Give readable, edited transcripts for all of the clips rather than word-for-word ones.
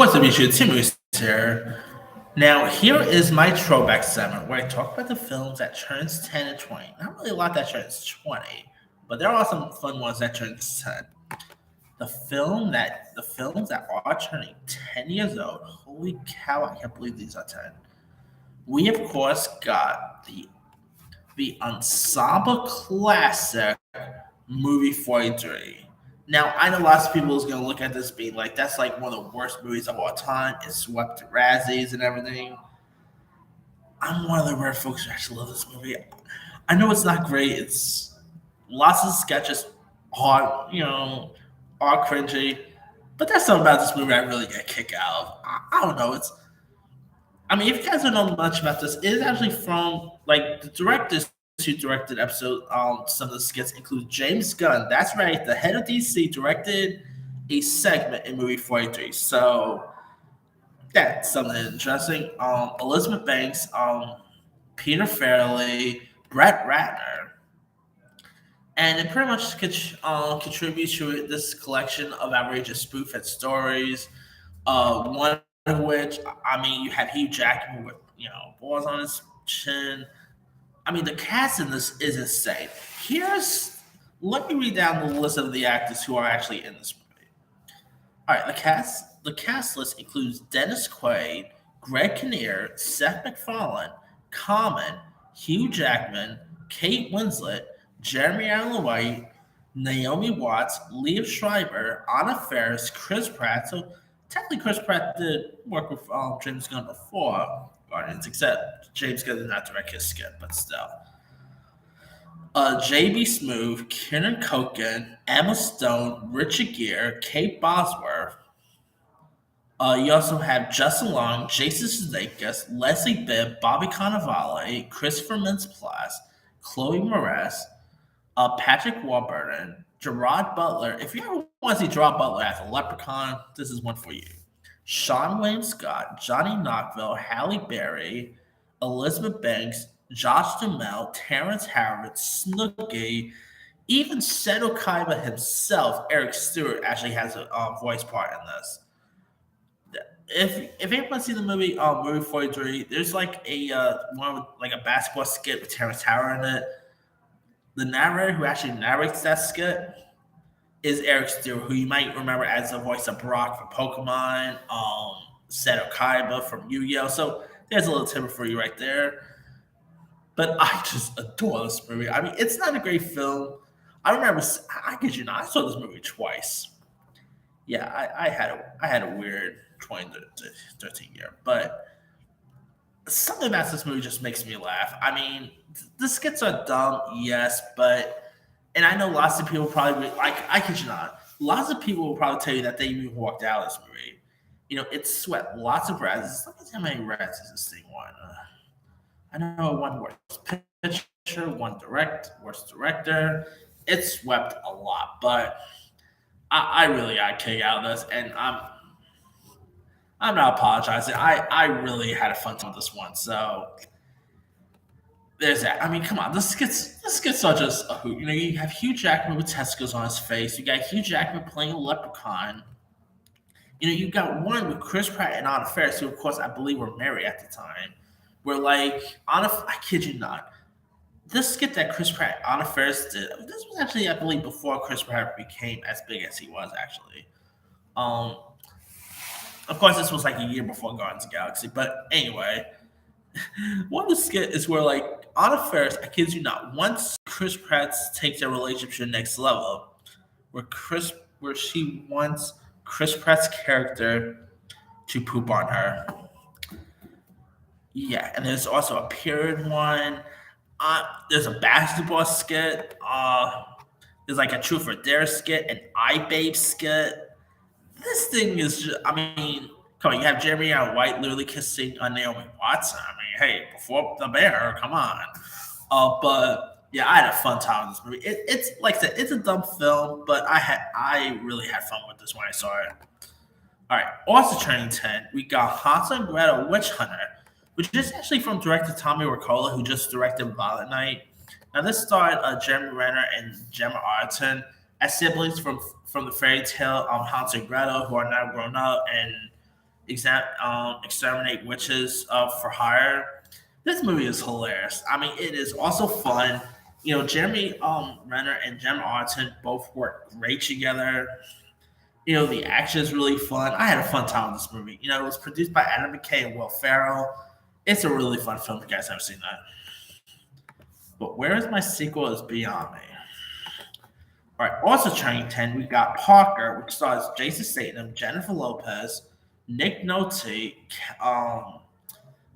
What's up, YouTube? Tim Moose here. Now, here is my throwback segment where I talk about the films that turns 10 and 20. Not really a lot that turns 20, but there are some fun ones that turn 10. The films that are turning 10 years old. Holy cow, I can't believe these are 10. We of course got the ensemble classic movie 43. Now, I know lots of people is going to look at this being like, that's like one of the worst movies of all time. It swept the Razzies and everything. I'm one of the rare folks who actually love this movie. I know it's not great. It's lots of sketches are cringy. But that's something about this movie I really get a kick out of. I don't know. If you guys don't know much about this, it is actually from like the directors who directed episode. Some of the skits include James Gunn. That's right, the head of DC directed a segment in movie 43. So that's something interesting. Elizabeth Banks, Peter Farrelly, Brett Ratner, and it pretty much contributes to this collection of outrageous spoof and stories. One of which, you had Hugh Jackman with balls on his chin. The cast in this is insane. Here's Let me read down the list of the actors who are actually in this movie. All right, the cast list includes Dennis Quaid, Greg Kinnear, Seth MacFarlane, Common, Hugh Jackman, Kate Winslet, Jeremy Allen White, Naomi Watts, Liev Schreiber, Anna Faris, Chris Pratt. So technically, Chris Pratt did work with James Gunn before Guardians, except James Gunn did not direct his skit, but still. J.B. Smoove, Kieran Culkin, Emma Stone, Richard Gere, Kate Bosworth. You also have Justin Long, Jason Sudeikis, Leslie Bibb, Bobby Cannavale, Christopher Mintz-Plasse, Chloe Moretz, Patrick Warburton, Gerard Butler. If you ever want to see Gerard Butler as a leprechaun, this is one for you. Sean Wayne Scott, Johnny Knoxville, Halle Berry, Elizabeth Banks, Josh Duhamel, Terrence Howard, Snooki, even Seto Kaiba himself, Eric Stewart, actually has a voice part in this. If anyone's seen the movie 43, there's like a one with like a basketball skit with Terrence Howard in it. The narrator who actually narrates that skit is Eric Stewart, who you might remember as the voice of Brock from Pokemon, Seto Kaiba from Yu-Gi-Oh! So there's a little tip for you right there. But I just adore this movie. It's not a great film. I remember, I kid you not, I saw this movie twice. Yeah, I had a weird 2013 year, but something about this movie just makes me laugh. The skits are dumb, yes, but and I know lots of people probably like. I kid you not, lots of people will probably tell you that they even walked out of this movie. It swept lots of Razzies. Look at how many Razzies this thing won. I know one worst picture, worst director. It swept a lot, but I really got a kick out of this, and I'm not apologizing. I really had a fun time with this one. So there's that. Come on, this gets are just a hoot. You have Hugh Jackman with testicles on his face. You got Hugh Jackman playing a leprechaun. You got one with Chris Pratt and Anna Faris, who of course I believe were married at the time. Where like I kid you not, this skit that Chris Pratt Anna Faris did. This was actually I believe before Chris Pratt became as big as he was actually. Um, of course, this was like a year before Guardians of the Galaxy. But anyway, one of the skit is where like Anna Faris, I kid you not, once Chris Pratt takes their relationship to the next level, where she wants Chris Pratt's character to poop on her. Yeah, and there's also a period one. There's a basketball skit. There's like a Truth or Dare skit, an iBabe skit. This thing is just, come on, you have Jeremy Allen White literally kissing Naomi Watson. Hey, before the bear, come on. But yeah, I had a fun time with this movie. It's like I said, it's a dumb film, but I really had fun with this when I saw it. All right, also turning 10, we got Hansel and Gretel Witch Hunter, which is actually from director Tommy Wirkola, who just directed Violent Night. Now, this starred Jeremy Renner and Gemma Arterton as siblings from the fairy tale Hansel and Gretel, who are now grown up, and exterminate witches for hire. This movie is hilarious. I mean, it is also fun. Jeremy Renner and Gemma Arterton both work great together. The action is really fun. I had a fun time with this movie. It was produced by Adam McKay and Will Ferrell. It's a really fun film. If you guys haven't seen that. But where is my sequel is beyond me. All right, also turning 10, we got Parker, which stars Jason Statham, Jennifer Lopez, Nick Nolte,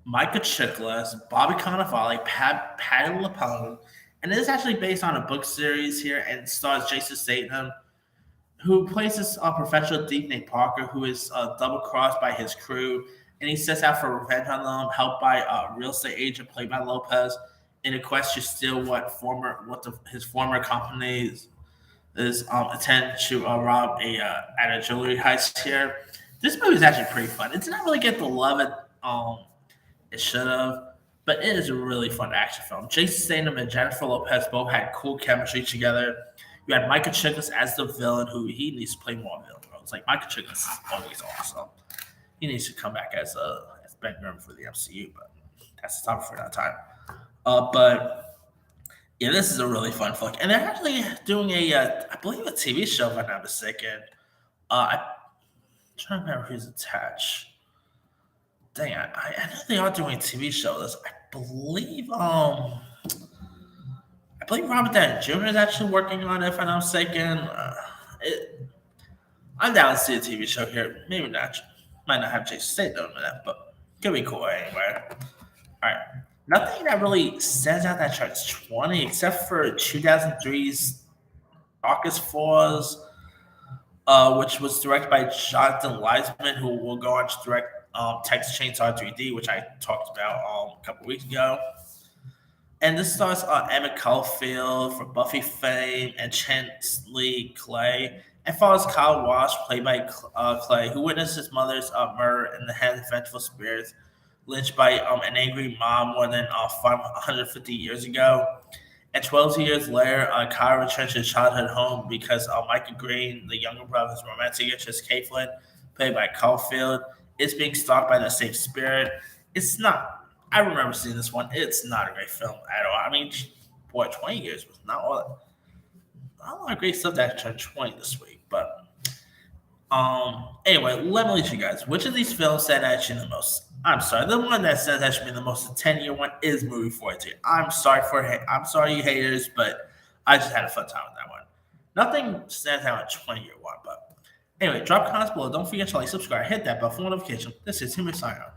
Micah Chiklis, Bobby Cannavale, Patty LuPone, and it is actually based on a book series here and stars Jason Statham, who plays this professional thief named Parker, who is double crossed by his crew, and he sets out for revenge on them, helped by a real estate agent played by Lopez, in a quest to steal his former company's attempt to rob at a jewelry heist here. This movie is actually pretty fun. It did not really get the love it should have, but it is a really fun action film. Jason Statham and Jennifer Lopez both had cool chemistry together. You had Micah Chiklis as the villain, who he needs to play more villain roles. Like Micah Chiklis is always awesome. He needs to come back as Ben Grimm for the MCU, but that's the topic for that time. But yeah, this is a really fun flick, and they're actually doing I believe, a TV show, if I'm not mistaken. I'm trying to remember who's attached. Dang, I know they are doing a TV show. I believe Robert Downey Jr. is actually working on it, if I'm not mistaken. I'm down to see a TV show here. Maybe not. Might not have Jason Statham in that, but could be cool anyway. All right. Nothing that really stands out that charts 20, except for 2003's Darkest Force, which was directed by Jonathan Leisman, who will go on to direct Texas Chainsaw 3D, which I talked about a couple weeks ago. And this stars Emmett Caulfield from Buffy fame and Chansley Clay, and follows Kyle Walsh, played by Clay, who witnessed his mother's murder in the hands of vengeful spirits, lynched by an angry mom more than 150 years ago. And 12 years later, Kyle returns to his childhood home because Micah Green, the younger brother's romantic interest, Caitlin, played by Caulfield, is being stalked by the same spirit. It's not. I remember seeing this one. It's not a great film at all. I mean, boy, 20 years was not all. Not a lot of great stuff that turned 20 this week. But anyway, let me leave you guys. Which of these films stand out to you the most? I'm sorry. The one that stands out to me the most, the 10-year one, is movie 42. I'm sorry, you haters, but I just had a fun time with that one. Nothing stands out a 20-year one, but anyway, drop comments below. Don't forget to like, subscribe, hit that bell for notification. This is Timmy signing out.